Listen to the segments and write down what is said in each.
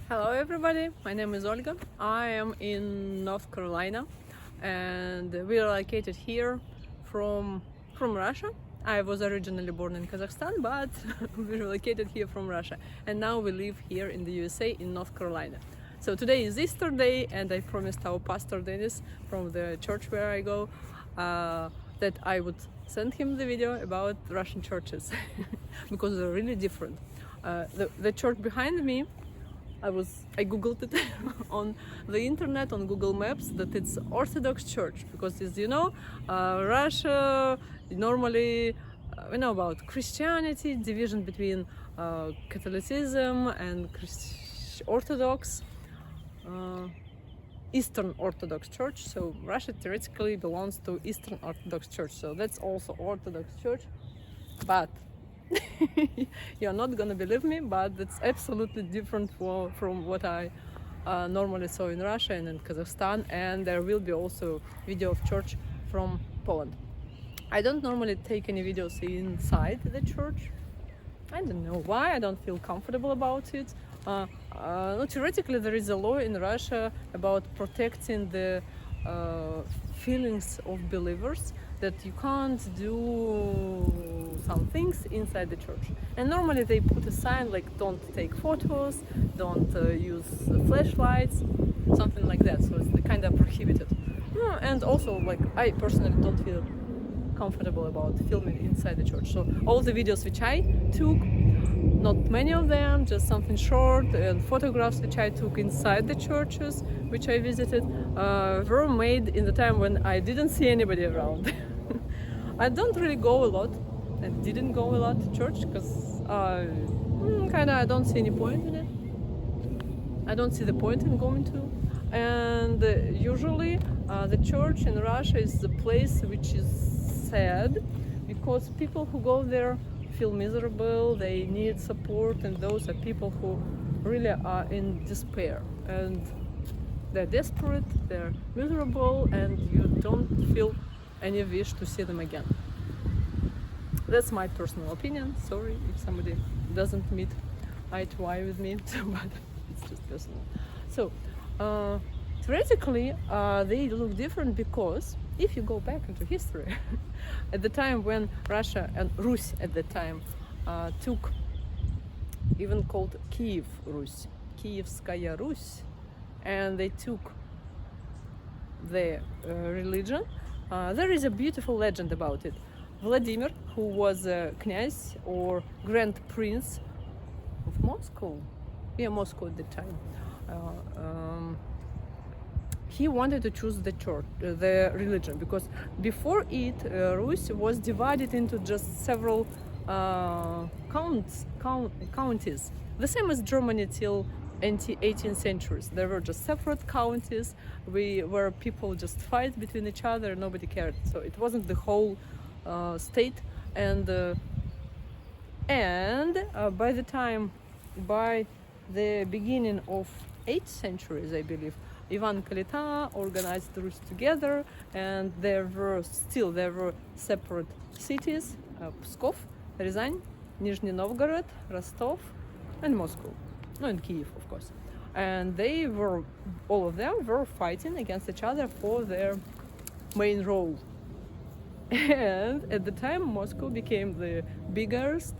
Hello everybody, my name is Olga. I am in North Carolina and we are located here from Russia. I was originally born in Kazakhstan, but we relocated here from Russia and now we live here in the USA in North Carolina. So today is Easter Day and I promised our pastor Dennis from the church where I go that I would send him the video about Russian churches because they're really different. The church behind me, I googled it on the internet, on Google Maps, that it's Orthodox Church because, as you know, Russia normally we know about Christianity, division between Catholicism and Orthodox, Eastern Orthodox Church. So Russia theoretically belongs to Eastern Orthodox Church, so that's also Orthodox Church, but you're not gonna believe me, but it's absolutely different from what I normally saw in Russia and in Kazakhstan, and there will be also video of church from Poland. I don't normally take any videos inside the church. I don't know why, I don't feel comfortable about it. Theoretically there is a law in Russia about protecting the feelings of believers, that you can't do some things inside the church. And normally they put a sign like don't take photos, don't use flashlights, something like that. So it's kind of prohibited. And also, like, I personally don't feel comfortable about filming inside the church. So all the videos which I took, not many of them, just something short, and photographs which I took inside the churches which I visited were made in the time when I didn't see anybody around. I don't really go a lot, and didn't go a lot to church because I don't see any point in it. I don't see the point in going to. And usually the church in Russia is the place which is sad because people who go there feel miserable, they need support, and those are people who really are in despair and they're desperate, they're miserable, and you don't feel any wish to see them again. That's my personal opinion. Sorry if somebody doesn't meet eye to eye with me, but it's just personal. So theoretically they look different because if you go back into history, at the time when Russia and Rus at the time took, even called Kiev Rus, Kievskaya Rus, and they took the religion, there is a beautiful legend about it. Vladimir, who was a knyaz or grand prince of Moscow, Moscow at the time, he wanted to choose the church, the religion, because before it, Rus was divided into just several counties, the same as Germany till 18th centuries. There were just separate counties where people just fight between each other, nobody cared. So it wasn't the whole state. And by the beginning of 8th centuries, I believe, Ivan Kalita organized the Rus together, and there were separate cities: Pskov, Ryazan, Nizhny Novgorod, Rostov, and Moscow. No, and Kiev, of course. And all of them were fighting against each other for their main role. And at the time, Moscow became the biggest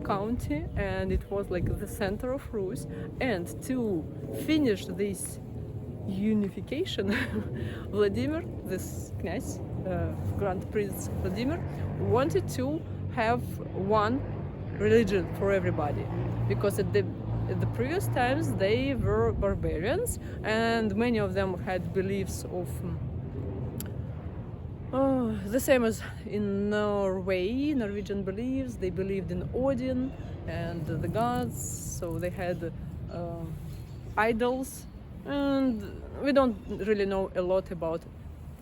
county, and it was like the center of Rus. And to finish this unification, Vladimir, this knyaz, Grand Prince Vladimir, wanted to have one religion for everybody, because at the previous times they were barbarians, and many of them had beliefs of the same as in Norway, Norwegian beliefs. They believed in Odin and the gods, so they had idols. And we don't really know a lot about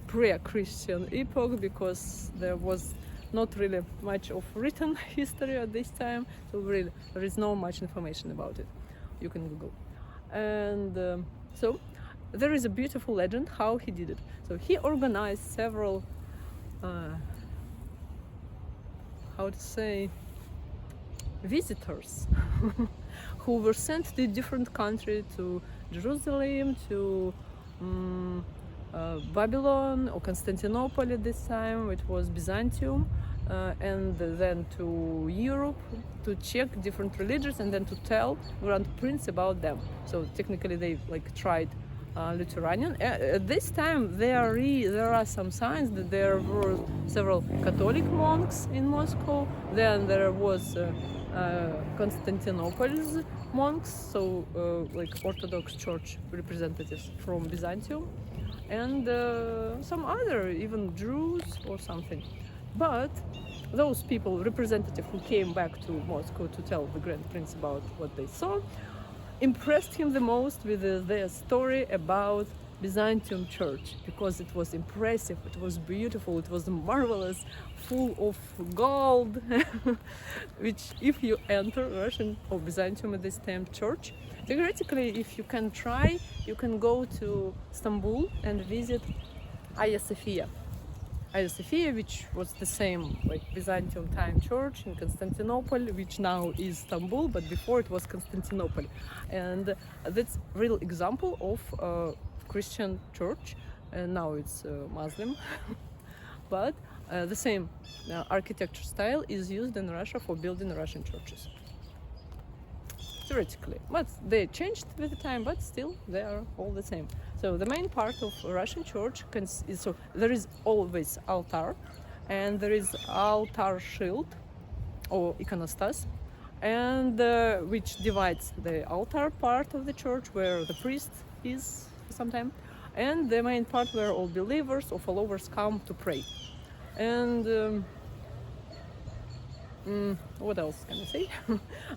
pre-Christian epoch because there was not really much of written history at this time, so really there is no much information about it. You can Google. And so there is a beautiful legend how he did it. So he organized several visitors who were sent to different countries, to Jerusalem, to Babylon or Constantinople at this time, which was Byzantium, and then to Europe to check different religions and then to tell Grand Prince about them. So technically they like tried Lithuanian. At this time there are some signs that there were several Catholic monks in Moscow. Then there was Constantinople's monks, so like Orthodox Church representatives from Byzantium, and some other even Jews or something. But those people, representatives who came back to Moscow to tell the Grand Prince about what they saw, impressed him the most with their story about Byzantium Church, because it was impressive, it was beautiful, it was marvelous, full of gold, which if you enter Russian or Byzantium at this time church, theoretically, if you can try, you can go to Istanbul and visit Hagia Sophia. Hagia Sophia, which was the same like Byzantium time church in Constantinople, which now is Istanbul, but before it was Constantinople. And that's a real example of Christian church, and now it's Muslim, but the same architecture style is used in Russia for building Russian churches. Theoretically, but they changed with the time, but still they are all the same. So the main part of Russian church is, so there is always altar, and there is altar shield or iconostas, and which divides the altar part of the church where the priest is sometimes, and the main part where all believers or followers come to pray. And what else can I say?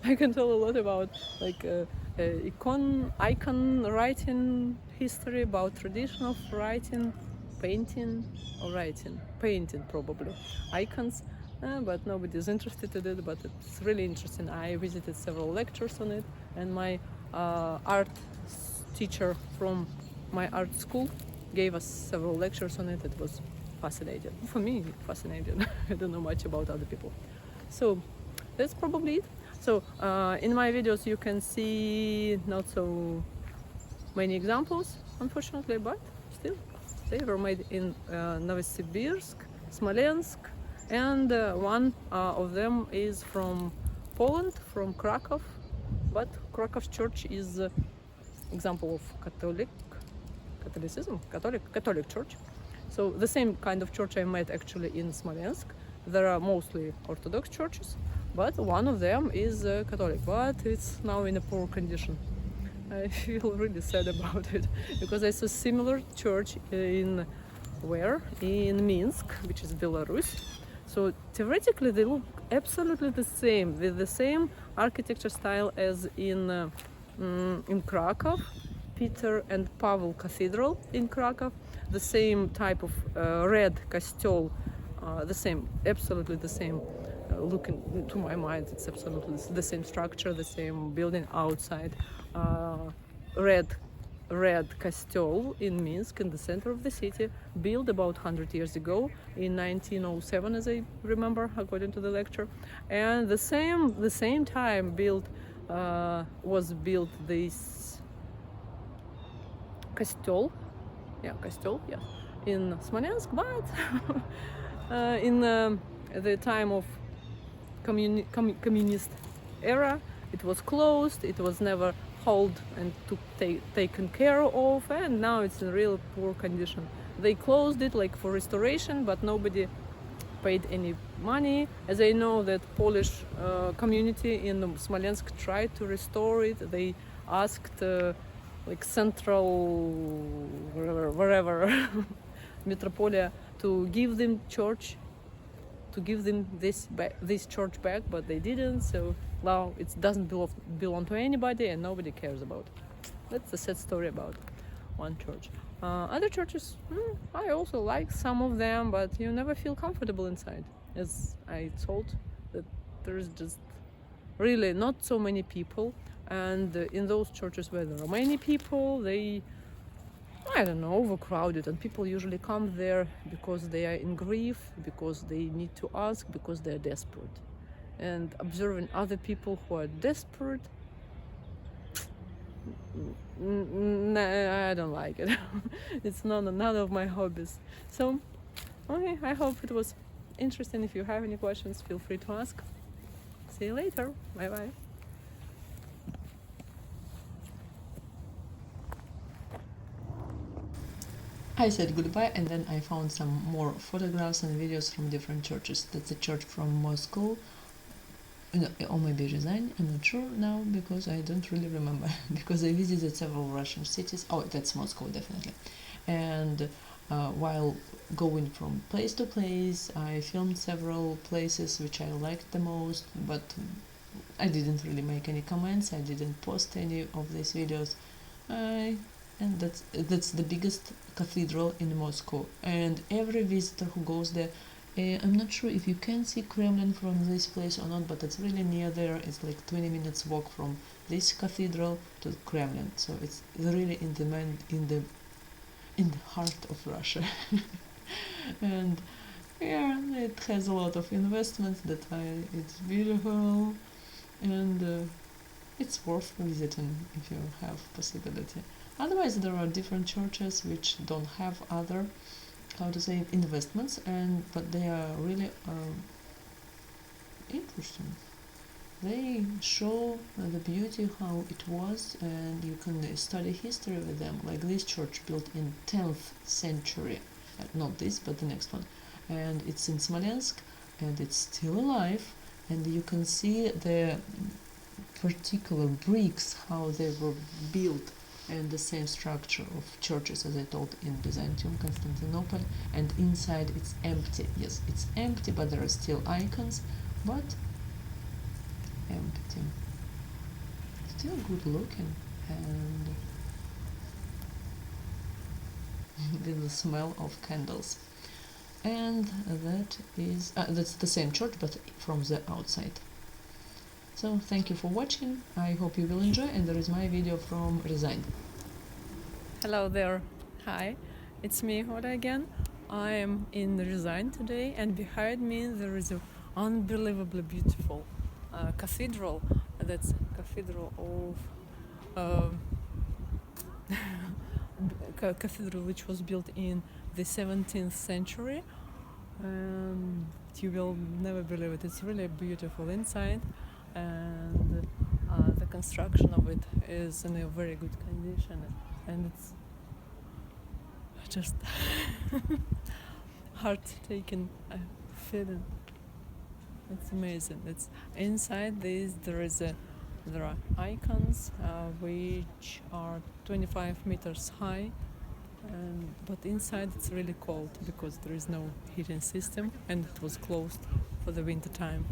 I can tell a lot about like icon writing history, about tradition of writing, painting or writing, painting probably, icons, but nobody is interested in it, but it's really interesting. I visited several lectures on it, and my art teacher from my art school gave us several lectures on it. It was fascinating. For me, fascinating. I don't know much about other people. So that's probably it. So in my videos you can see not so many examples, unfortunately, but still they were made in Novosibirsk, Smolensk, and one of them is from Poland, from Krakow, but Krakow's church is example of Catholic church. So the same kind of church I met actually in Smolensk. There are mostly Orthodox churches, but one of them is Catholic, but it's now in a poor condition. I feel really sad about it, because I saw similar church in Minsk, which is Belarus. So theoretically they look absolutely the same, with the same architecture style as in Krakow, Peter and Pavel Cathedral in Krakow, the same type of red костёл. The same, absolutely the same. Looking to my mind, it's absolutely the same structure, the same building outside. Red костёл in Minsk, in the center of the city, built about 100 years ago in 1907, as I remember, according to the lecture. And the same time was built this костёл, in Smolensk, but in the time of communist era, it was closed, it was never held and taken care of, and now it's in real poor condition. They closed it like for restoration, but nobody paid any money. As I know that Polish community in Smolensk tried to restore it. They asked like central wherever metropolia to give them this church back, but they didn't. So now it doesn't belong to anybody, and nobody cares about it. That's a sad story about one church. Other churches, I also like some of them, but you never feel comfortable inside. As I told, that there is just really not so many people, and in those churches where there are many people, they, I don't know, overcrowded, and people usually come there because they are in grief, because they need to ask, because they are desperate. and observing other people who are desperate, I don't like it. It's none of my hobbies. So, okay, I hope it was interesting. If you have any questions, feel free to ask. See you later. Bye bye. I said goodbye, and then I found some more photographs and videos from different churches. That's a church from Moscow, or maybe Ryazan, I'm not sure now because I don't really remember, because I visited several Russian cities. Oh, that's Moscow, definitely. And while going from place to place, I filmed several places which I liked the most, but I didn't really make any comments, I didn't post any of these videos. And that's the biggest cathedral in Moscow, and every visitor who goes there, I'm not sure if you can see Kremlin from this place or not, but it's really near there. It's like 20 minutes walk from this cathedral to Kremlin, so it's really in the heart of Russia. And yeah, it has a lot of investments. That it's beautiful, and it's worth visiting if you have possibility. Otherwise, there are different churches which don't have other, how to say, investments, but they are really interesting. They show the beauty how it was, and you can study history with them. Like this church built in 10th century, not this, but the next one, and it's in Smolensk, and it's still alive, and you can see the particular bricks how they were built, and the same structure of churches as I told in Byzantium, Constantinople, and inside it's empty. Yes, it's empty, but there are still icons, but empty. Still good looking, and with the smell of candles. And that's the same church, but from the outside. So thank you for watching, I hope you will enjoy, and there is my video from Ryazan. Hello there, hi, it's me, Ola again. I am in Ryazan today, and behind me there is an unbelievably beautiful cathedral. That's Cathedral of cathedral which was built in the 17th century, and you will never believe it. It's really beautiful inside, and the construction of it is in a very good condition, and it's just heart-taking feeling. It's amazing. It's inside this there are icons which are 25 meters high, but inside it's really cold because there is no heating system, and it was closed for the winter time.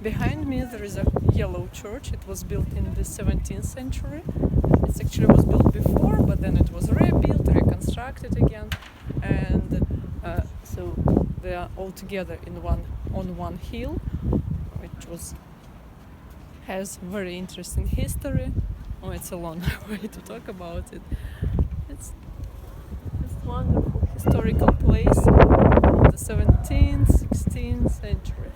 Behind me there is a yellow church. It was built in the 17th century. It actually was built before, but then it was rebuilt, reconstructed again, and so they are all together on one hill, which has very interesting history. Oh, it's a long way to talk about it. It's a wonderful historical place in the 17th, 16th century.